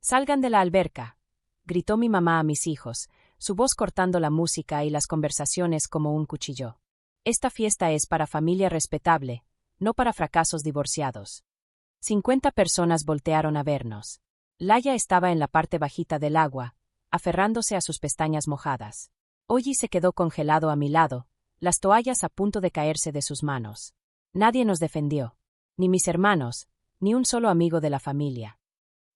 Salgan de la alberca, gritó mi mamá a mis hijos, su voz cortando la música y las conversaciones como un cuchillo. Esta fiesta es para familia respetable, no para fracasos divorciados. 50 personas voltearon a vernos. Laia estaba en la parte bajita del agua, aferrándose a sus pestañas mojadas. Oji se quedó congelado a mi lado, las toallas a punto de caerse de sus manos. Nadie nos defendió. Ni mis hermanos, ni un solo amigo de la familia.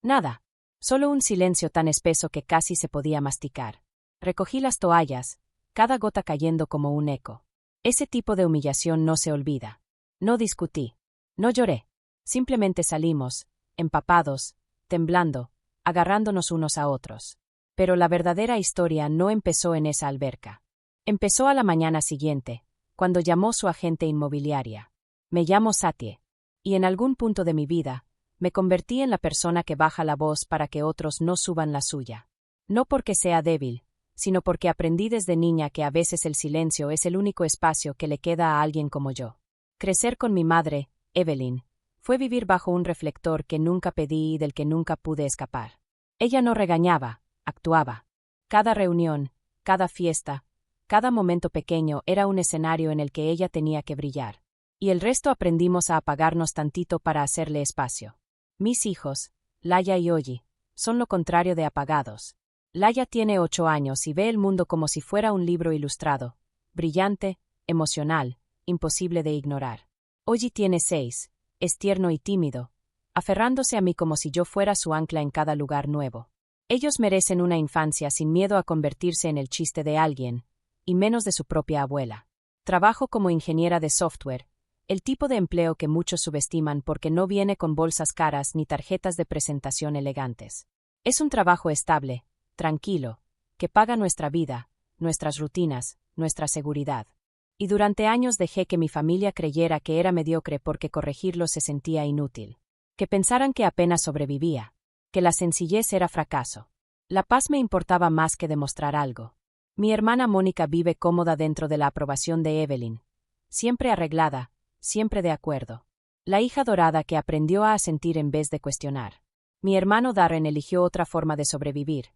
Nada. Solo un silencio tan espeso que casi se podía masticar. Recogí las toallas, cada gota cayendo como un eco. Ese tipo de humillación no se olvida. No discutí. No lloré. Simplemente salimos, empapados, temblando, agarrándonos unos a otros. Pero la verdadera historia no empezó en esa alberca. Empezó a la mañana siguiente, cuando llamó su agente inmobiliaria. Me llamo Satie. Y en algún punto de mi vida, me convertí en la persona que baja la voz para que otros no suban la suya. No porque sea débil, sino porque aprendí desde niña que a veces el silencio es el único espacio que le queda a alguien como yo. Crecer con mi madre, Evelyn, fue vivir bajo un reflector que nunca pedí y del que nunca pude escapar. Ella no regañaba, actuaba. Cada reunión, cada fiesta, cada momento pequeño era un escenario en el que ella tenía que brillar. Y el resto aprendimos a apagarnos tantito para hacerle espacio. Mis hijos, Laia y Oji, son lo contrario de apagados. Laia tiene 8 años y ve el mundo como si fuera un libro ilustrado, brillante, emocional, imposible de ignorar. Oji tiene 6, es tierno y tímido, aferrándose a mí como si yo fuera su ancla en cada lugar nuevo. Ellos merecen una infancia sin miedo a convertirse en el chiste de alguien, y menos de su propia abuela. Trabajo como ingeniera de software, el tipo de empleo que muchos subestiman porque no viene con bolsas caras ni tarjetas de presentación elegantes. Es un trabajo estable, tranquilo, que paga nuestra vida, nuestras rutinas, nuestra seguridad. Y durante años dejé que mi familia creyera que era mediocre porque corregirlo se sentía inútil. Que pensaran que apenas sobrevivía. Que la sencillez era fracaso. La paz me importaba más que demostrar algo. Mi hermana Mónica vive cómoda dentro de la aprobación de Evelyn. Siempre arreglada, siempre de acuerdo. La hija dorada que aprendió a asentir en vez de cuestionar. Mi hermano Darren eligió otra forma de sobrevivir.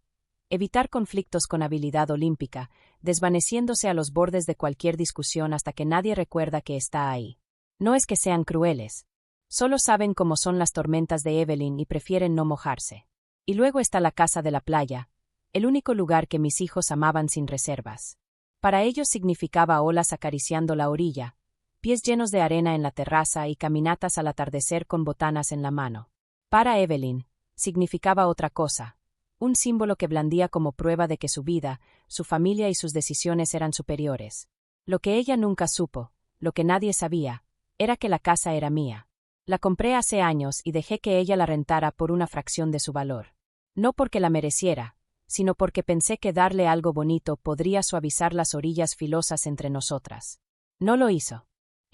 Evitar conflictos con habilidad olímpica, desvaneciéndose a los bordes de cualquier discusión hasta que nadie recuerda que está ahí. No es que sean crueles. Solo saben cómo son las tormentas de Evelyn y prefieren no mojarse. Y luego está la casa de la playa, el único lugar que mis hijos amaban sin reservas. Para ellos significaba olas acariciando la orilla, pies llenos de arena en la terraza y caminatas al atardecer con botanas en la mano. Para Evelyn, significaba otra cosa, un símbolo que blandía como prueba de que su vida, su familia y sus decisiones eran superiores. Lo que ella nunca supo, lo que nadie sabía, era que la casa era mía. La compré hace años y dejé que ella la rentara por una fracción de su valor. No porque la mereciera, sino porque pensé que darle algo bonito podría suavizar las orillas filosas entre nosotras. No lo hizo.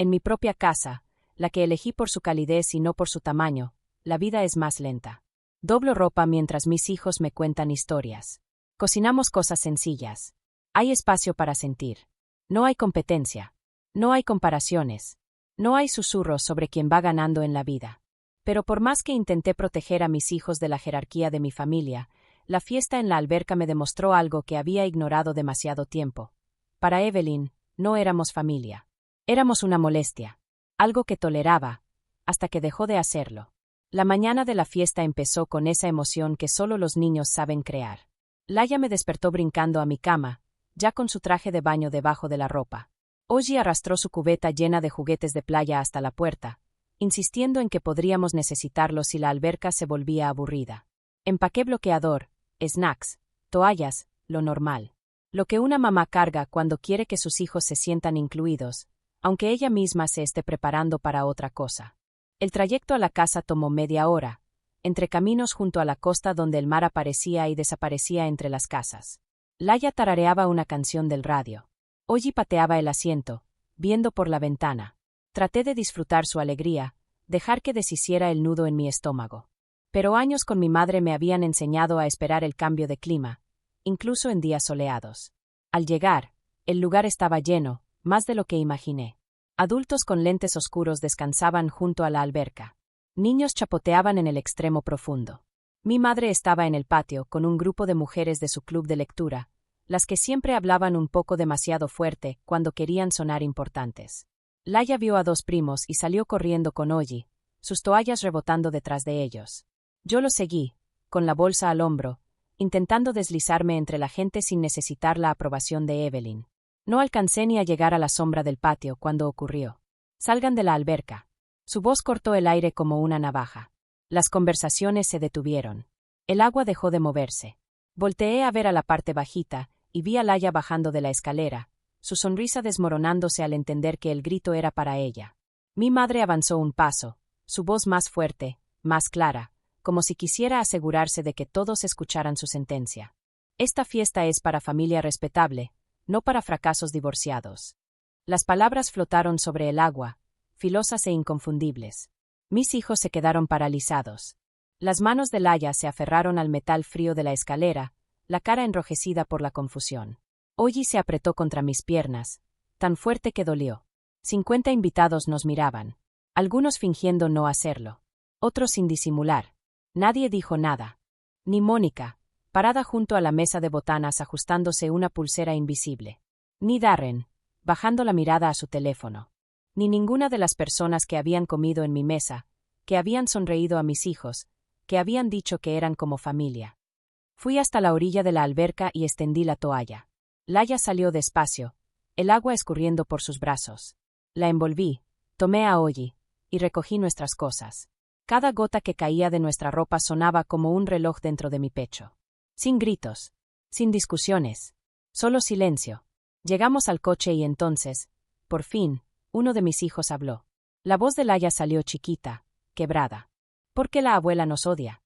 En mi propia casa, la que elegí por su calidez y no por su tamaño, la vida es más lenta. Doblo ropa mientras mis hijos me cuentan historias. Cocinamos cosas sencillas. Hay espacio para sentir. No hay competencia. No hay comparaciones. No hay susurros sobre quién va ganando en la vida. Pero por más que intenté proteger a mis hijos de la jerarquía de mi familia, la fiesta en la alberca me demostró algo que había ignorado demasiado tiempo. Para Evelyn, no éramos familia. Éramos una molestia. Algo que toleraba, hasta que dejó de hacerlo. La mañana de la fiesta empezó con esa emoción que solo los niños saben crear. Laia me despertó brincando a mi cama, ya con su traje de baño debajo de la ropa. Oji arrastró su cubeta llena de juguetes de playa hasta la puerta, insistiendo en que podríamos necesitarlos si la alberca se volvía aburrida. Empaqué bloqueador, snacks, toallas, lo normal. Lo que una mamá carga cuando quiere que sus hijos se sientan incluidos, aunque ella misma se esté preparando para otra cosa. El trayecto a la casa tomó media hora, entre caminos junto a la costa donde el mar aparecía y desaparecía entre las casas. Laia tarareaba una canción del radio. Oji pateaba el asiento, viendo por la ventana. Traté de disfrutar su alegría, dejar que deshiciera el nudo en mi estómago. Pero años con mi madre me habían enseñado a esperar el cambio de clima, incluso en días soleados. Al llegar, el lugar estaba lleno, más de lo que imaginé. Adultos con lentes oscuros descansaban junto a la alberca. Niños chapoteaban en el extremo profundo. Mi madre estaba en el patio con un grupo de mujeres de su club de lectura, las que siempre hablaban un poco demasiado fuerte cuando querían sonar importantes. Laya vio a dos primos y salió corriendo con Ollie, sus toallas rebotando detrás de ellos. Yo lo seguí, con la bolsa al hombro, intentando deslizarme entre la gente sin necesitar la aprobación de Evelyn. No alcancé ni a llegar a la sombra del patio cuando ocurrió. «Salgan de la alberca». Su voz cortó el aire como una navaja. Las conversaciones se detuvieron. El agua dejó de moverse. Volteé a ver a la parte bajita y vi a Laya bajando de la escalera, su sonrisa desmoronándose al entender que el grito era para ella. Mi madre avanzó un paso, su voz más fuerte, más clara, como si quisiera asegurarse de que todos escucharan su sentencia. Esta fiesta es para familia respetable, no para fracasos divorciados. Las palabras flotaron sobre el agua, filosas e inconfundibles. Mis hijos se quedaron paralizados. Las manos de Laya se aferraron al metal frío de la escalera, la cara enrojecida por la confusión. Ollie se apretó contra mis piernas, tan fuerte que dolió. 50 invitados nos miraban, algunos fingiendo no hacerlo, otros sin disimular. Nadie dijo nada. Ni Mónica, parada junto a la mesa de botanas ajustándose una pulsera invisible. Ni Darren, bajando la mirada a su teléfono. Ni ninguna de las personas que habían comido en mi mesa, que habían sonreído a mis hijos, que habían dicho que eran como familia. Fui hasta la orilla de la alberca y extendí la toalla. Laya salió despacio, el agua escurriendo por sus brazos. La envolví, tomé a Ollie, y recogí nuestras cosas. Cada gota que caía de nuestra ropa sonaba como un reloj dentro de mi pecho. Sin gritos, sin discusiones, solo silencio. Llegamos al coche y entonces, por fin, uno de mis hijos habló. La voz de Laya salió chiquita, quebrada. ¿Por qué la abuela nos odia?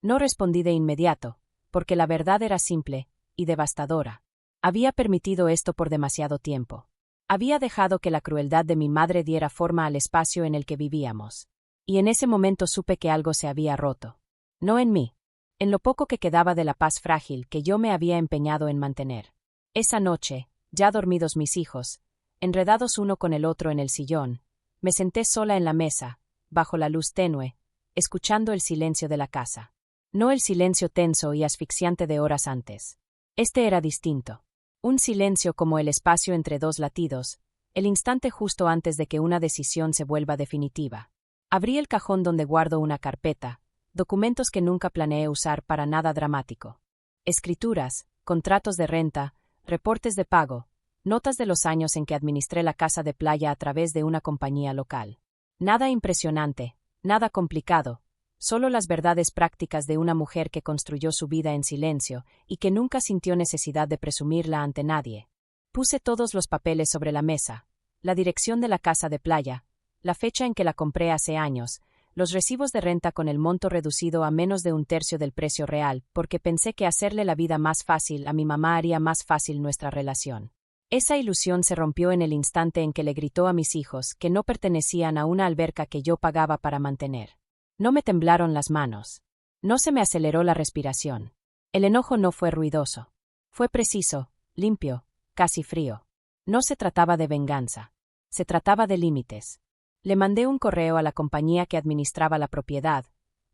No respondí de inmediato, porque la verdad era simple y devastadora. Había permitido esto por demasiado tiempo. Había dejado que la crueldad de mi madre diera forma al espacio en el que vivíamos. Y en ese momento supe que algo se había roto. No en mí. En lo poco que quedaba de la paz frágil que yo me había empeñado en mantener. Esa noche, ya dormidos mis hijos, enredados uno con el otro en el sillón, me senté sola en la mesa, bajo la luz tenue, escuchando el silencio de la casa. No el silencio tenso y asfixiante de horas antes. Este era distinto. Un silencio como el espacio entre dos latidos, el instante justo antes de que una decisión se vuelva definitiva. Abrí el cajón donde guardo una carpeta, documentos que nunca planeé usar para nada dramático. Escrituras, contratos de renta, reportes de pago, notas de los años en que administré la casa de playa a través de una compañía local. Nada impresionante, nada complicado, solo las verdades prácticas de una mujer que construyó su vida en silencio y que nunca sintió necesidad de presumirla ante nadie. Puse todos los papeles sobre la mesa, la dirección de la casa de playa, la fecha en que la compré hace años, los recibos de renta con el monto reducido a menos de un tercio del precio real, porque pensé que hacerle la vida más fácil a mi mamá haría más fácil nuestra relación. Esa ilusión se rompió en el instante en que le gritó a mis hijos que no pertenecían a una alberca que yo pagaba para mantener. No me temblaron las manos. No se me aceleró la respiración. El enojo no fue ruidoso. Fue preciso, limpio, casi frío. No se trataba de venganza. Se trataba de límites. Le mandé un correo a la compañía que administraba la propiedad,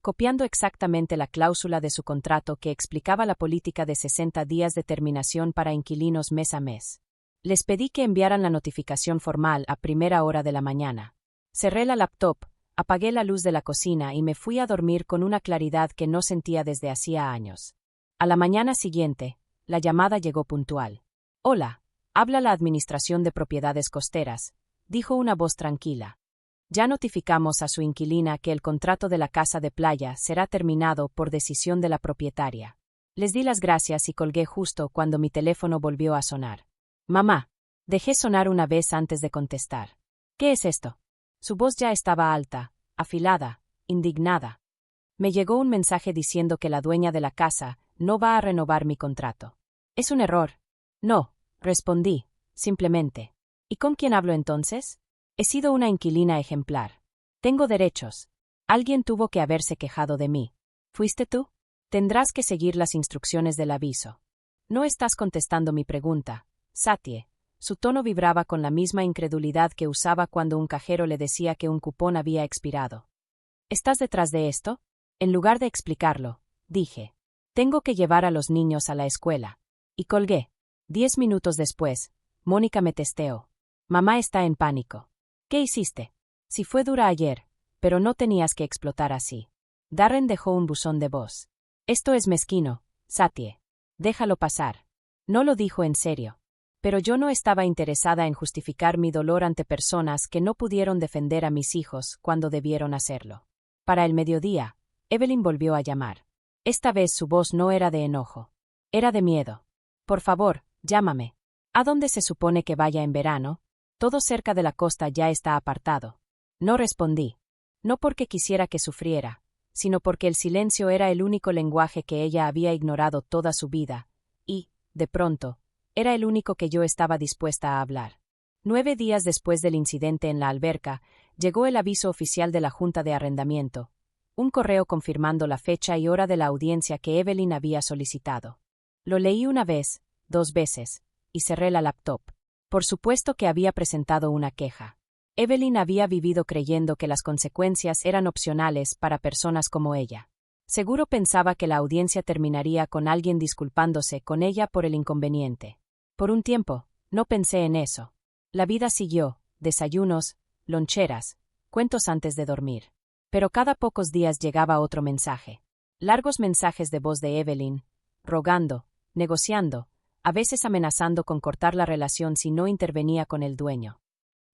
copiando exactamente la cláusula de su contrato que explicaba la política de 60 días de terminación para inquilinos mes a mes. Les pedí que enviaran la notificación formal a primera hora de la mañana. Cerré la laptop, apagué la luz de la cocina y me fui a dormir con una claridad que no sentía desde hacía años. A la mañana siguiente, la llamada llegó puntual. «Hola, habla la Administración de Propiedades Costeras», dijo una voz tranquila. «Ya notificamos a su inquilina que el contrato de la casa de playa será terminado por decisión de la propietaria». Les di las gracias y colgué justo cuando mi teléfono volvió a sonar. «Mamá». Dejé sonar una vez antes de contestar. «¿Qué es esto?». Su voz ya estaba alta, afilada, indignada. Me llegó un mensaje diciendo que la dueña de la casa no va a renovar mi contrato. «Es un error». «No», respondí, simplemente. «¿Y con quién hablo entonces?». «He sido una inquilina ejemplar. Tengo derechos. Alguien tuvo que haberse quejado de mí. ¿Fuiste tú? Tendrás que seguir las instrucciones del aviso». «No estás contestando mi pregunta, Satie». Su tono vibraba con la misma incredulidad que usaba cuando un cajero le decía que un cupón había expirado. «¿Estás detrás de esto?». En lugar de explicarlo, dije. Tengo que llevar a los niños a la escuela. Y colgué. 10 minutos después, Mónica me testeó. Mamá está en pánico. ¿Qué hiciste? Si fue dura ayer, pero no tenías que explotar así. Darren dejó un buzón de voz. Esto es mezquino, Satie. Déjalo pasar. No lo dijo en serio. Pero yo no estaba interesada en justificar mi dolor ante personas que no pudieron defender a mis hijos cuando debieron hacerlo. Para el mediodía, Evelyn volvió a llamar. Esta vez su voz no era de enojo. Era de miedo. Por favor, llámame. ¿A dónde se supone que vaya en verano? Todo cerca de la costa ya está apartado. No respondí. No porque quisiera que sufriera, sino porque el silencio era el único lenguaje que ella había ignorado toda su vida, y, de pronto, era el único que yo estaba dispuesta a hablar. 9 días después del incidente en la alberca, llegó el aviso oficial de la Junta de Arrendamiento, un correo confirmando la fecha y hora de la audiencia que Evelyn había solicitado. Lo leí una vez, 2 veces, y cerré la laptop. Por supuesto que había presentado una queja. Evelyn había vivido creyendo que las consecuencias eran opcionales para personas como ella. Seguro pensaba que la audiencia terminaría con alguien disculpándose con ella por el inconveniente. Por un tiempo, no pensé en eso. La vida siguió, desayunos, loncheras, cuentos antes de dormir. Pero cada pocos días llegaba otro mensaje. Largos mensajes de voz de Evelyn, rogando, negociando, a veces amenazando con cortar la relación si no intervenía con el dueño.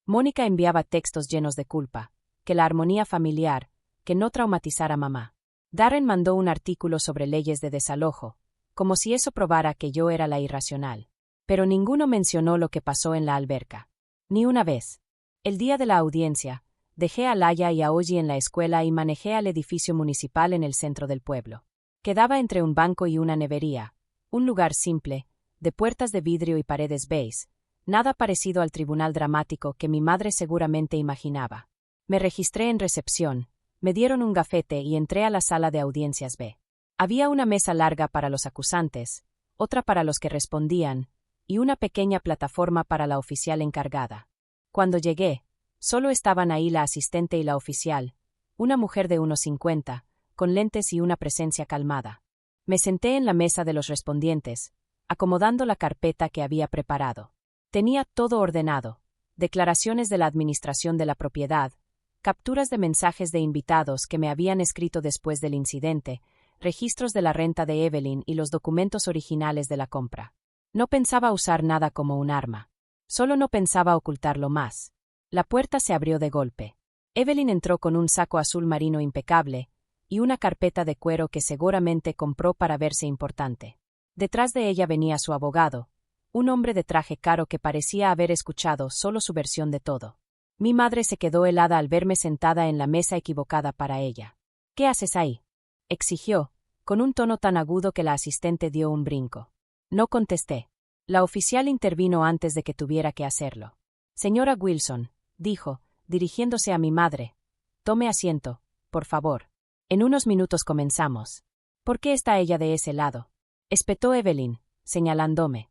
Mónica enviaba textos llenos de culpa, que la armonía familiar, que no traumatizara a mamá. Darren mandó un artículo sobre leyes de desalojo, como si eso probara que yo era la irracional. Pero ninguno mencionó lo que pasó en la alberca. Ni una vez. El día de la audiencia, dejé a Laia y a Oji en la escuela y manejé al edificio municipal en el centro del pueblo. Quedaba entre un banco y una nevería, un lugar simple, de puertas de vidrio y paredes beige, nada parecido al tribunal dramático que mi madre seguramente imaginaba. Me registré en recepción, me dieron un gafete y entré a la sala de audiencias B. Había una mesa larga para los acusantes, otra para los que respondían, y una pequeña plataforma para la oficial encargada. Cuando llegué, solo estaban ahí la asistente y la oficial, una mujer de unos 50, con lentes y una presencia calmada. Me senté en la mesa de los respondientes, acomodando la carpeta que había preparado. Tenía todo ordenado, declaraciones de la administración de la propiedad, capturas de mensajes de invitados que me habían escrito después del incidente, registros de la renta de Evelyn y los documentos originales de la compra. No pensaba usar nada como un arma. Solo no pensaba ocultarlo más. La puerta se abrió de golpe. Evelyn entró con un saco azul marino impecable y una carpeta de cuero que seguramente compró para verse importante. Detrás de ella venía su abogado, un hombre de traje caro que parecía haber escuchado solo su versión de todo. Mi madre se quedó helada al verme sentada en la mesa equivocada para ella. ¿Qué haces ahí?, exigió, con un tono tan agudo que la asistente dio un brinco. No contesté. La oficial intervino antes de que tuviera que hacerlo. Señora Wilson, dijo, dirigiéndose a mi madre, tome asiento, por favor. En unos minutos comenzamos. ¿Por qué está ella de ese lado?, espetó Evelyn, señalándome.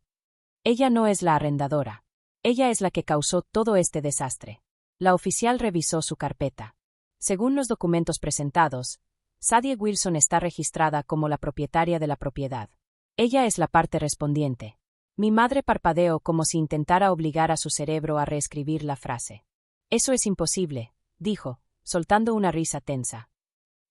Ella no es la arrendadora. Ella es la que causó todo este desastre. La oficial revisó su carpeta. Según los documentos presentados, Sadie Wilson está registrada como la propietaria de la propiedad. Ella es la parte respondiente. Mi madre parpadeó como si intentara obligar a su cerebro a reescribir la frase. Eso es imposible, dijo, soltando una risa tensa.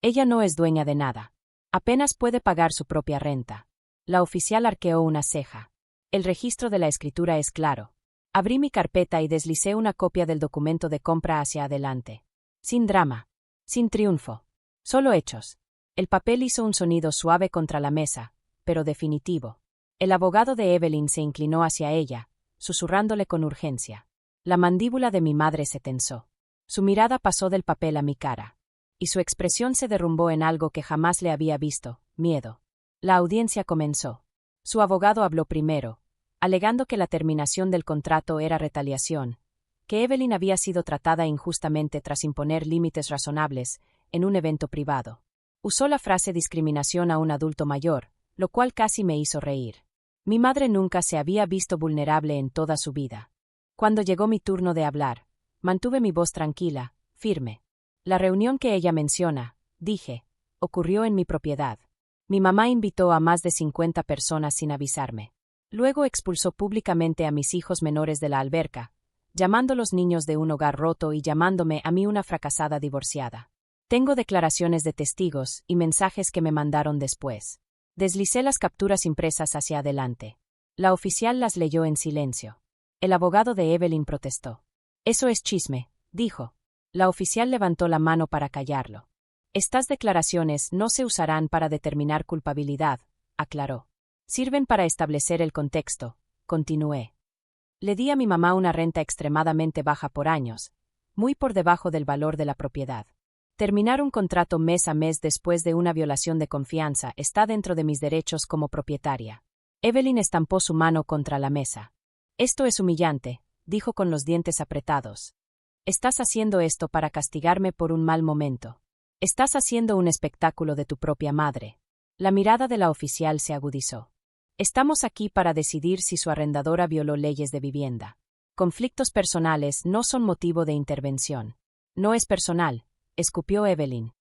Ella no es dueña de nada. Apenas puede pagar su propia renta. La oficial arqueó una ceja. El registro de la escritura es claro. Abrí mi carpeta y deslicé una copia del documento de compra hacia adelante. Sin drama. Sin triunfo. Solo hechos. El papel hizo un sonido suave contra la mesa, pero definitivo. El abogado de Evelyn se inclinó hacia ella, susurrándole con urgencia. La mandíbula de mi madre se tensó. Su mirada pasó del papel a mi cara. Y su expresión se derrumbó en algo que jamás le había visto, miedo. La audiencia comenzó. Su abogado habló primero, alegando que la terminación del contrato era retaliación, que Evelyn había sido tratada injustamente tras imponer límites razonables en un evento privado. Usó la frase discriminación a un adulto mayor, lo cual casi me hizo reír. Mi madre nunca se había visto vulnerable en toda su vida. Cuando llegó mi turno de hablar, mantuve mi voz tranquila, firme. La reunión que ella menciona, dije, ocurrió en mi propiedad. Mi mamá invitó a más de 50 personas sin avisarme. Luego expulsó públicamente a mis hijos menores de la alberca, llamándolos niños de un hogar roto y llamándome a mí una fracasada divorciada. Tengo declaraciones de testigos y mensajes que me mandaron después. Deslicé las capturas impresas hacia adelante. La oficial las leyó en silencio. El abogado de Evelyn protestó. Eso es chisme, dijo. La oficial levantó la mano para callarlo. Estas declaraciones no se usarán para determinar culpabilidad, aclaró. Sirven para establecer el contexto, continué. Le di a mi mamá una renta extremadamente baja por años, muy por debajo del valor de la propiedad. Terminar un contrato mes a mes después de una violación de confianza está dentro de mis derechos como propietaria. Evelyn estampó su mano contra la mesa. Esto es humillante, dijo con los dientes apretados. Estás haciendo esto para castigarme por un mal momento. Estás haciendo un espectáculo de tu propia madre. La mirada de la oficial se agudizó. Estamos aquí para decidir si su arrendadora violó leyes de vivienda. Conflictos personales no son motivo de intervención. No es personal, escupió Evelyn.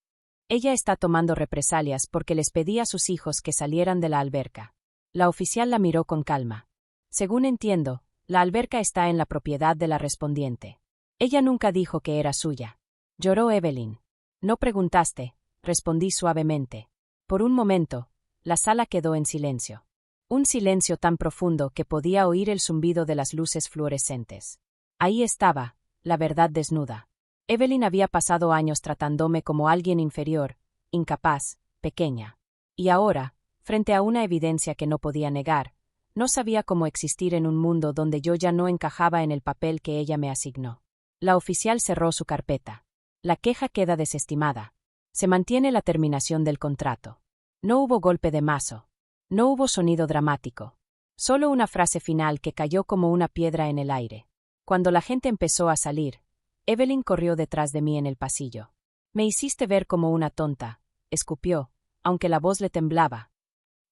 Ella está tomando represalias porque les pedí a sus hijos que salieran de la alberca. La oficial la miró con calma. Según entiendo, la alberca está en la propiedad de la respondiente. Ella nunca dijo que era suya. Lloró Evelyn. No preguntaste, respondí suavemente. Por un momento, la sala quedó en silencio. Un silencio tan profundo que podía oír el zumbido de las luces fluorescentes. Ahí estaba, la verdad desnuda. Evelyn había pasado años tratándome como alguien inferior, incapaz, pequeña. Y ahora, frente a una evidencia que no podía negar, no sabía cómo existir en un mundo donde yo ya no encajaba en el papel que ella me asignó. La oficial cerró su carpeta. La queja queda desestimada. Se mantiene la terminación del contrato. No hubo golpe de mazo. No hubo sonido dramático. Solo una frase final que cayó como una piedra en el aire. Cuando la gente empezó a salir, Evelyn corrió detrás de mí en el pasillo. Me hiciste ver como una tonta, escupió, aunque la voz le temblaba.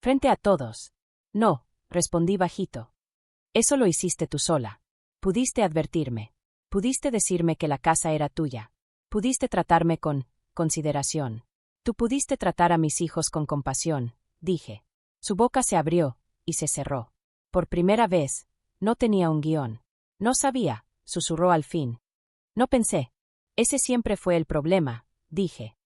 Frente a todos. No, respondí bajito. Eso lo hiciste tú sola. Pudiste advertirme. Pudiste decirme que la casa era tuya. Pudiste tratarme con consideración. Tú pudiste tratar a mis hijos con compasión, dije. Su boca se abrió y se cerró. Por primera vez, no tenía un guión. No sabía, susurró al fin. No pensé. Ese siempre fue el problema, dije.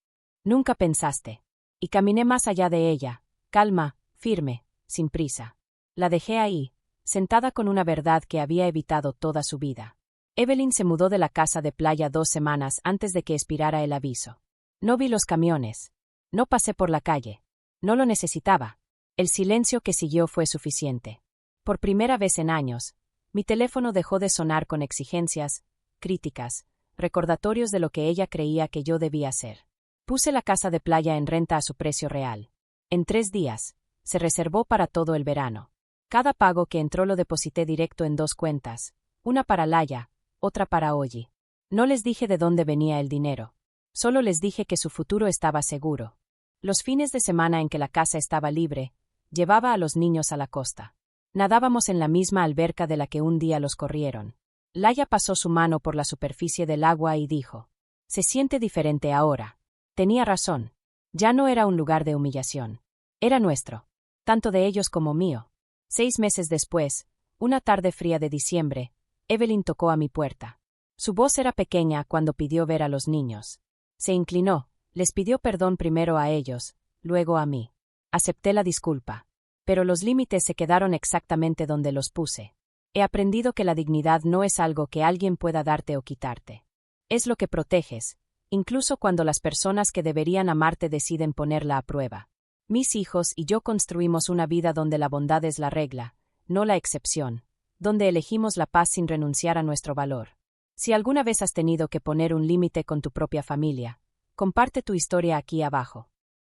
Nunca pensaste. Y caminé más allá de ella, calma, firme, sin prisa. La dejé ahí, sentada con una verdad que había evitado toda su vida. Evelyn se mudó de la casa de playa 2 semanas antes de que expirara el aviso. No vi los camiones. No pasé por la calle. No lo necesitaba. El silencio que siguió fue suficiente. Por primera vez en años, mi teléfono dejó de sonar con exigencias, críticas, recordatorios de lo que ella creía que yo debía hacer. Puse la casa de playa en renta a su precio real. En 3 días, se reservó para todo el verano. Cada pago que entró lo deposité directo en 2 cuentas, una para Laya, otra para Ollie. No les dije de dónde venía el dinero. Solo les dije que su futuro estaba seguro. Los fines de semana en que la casa estaba libre, llevaba a los niños a la costa. Nadábamos en la misma alberca de la que un día los corrieron. Laya pasó su mano por la superficie del agua y dijo: «Se siente diferente ahora». Tenía razón. Ya no era un lugar de humillación. Era nuestro. Tanto de ellos como mío. 6 meses después, una tarde fría de diciembre, Evelyn tocó a mi puerta. Su voz era pequeña cuando pidió ver a los niños. Se inclinó, les pidió perdón primero a ellos, luego a mí. Acepté la disculpa. Pero los límites se quedaron exactamente donde los puse. He aprendido que la dignidad no es algo que alguien pueda darte o quitarte. Es lo que proteges, incluso cuando las personas que deberían amarte deciden ponerla a prueba. Mis hijos y yo construimos una vida donde la bondad es la regla, no la excepción, donde elegimos la paz sin renunciar a nuestro valor. Si alguna vez has tenido que poner un límite con tu propia familia, comparte tu historia aquí abajo.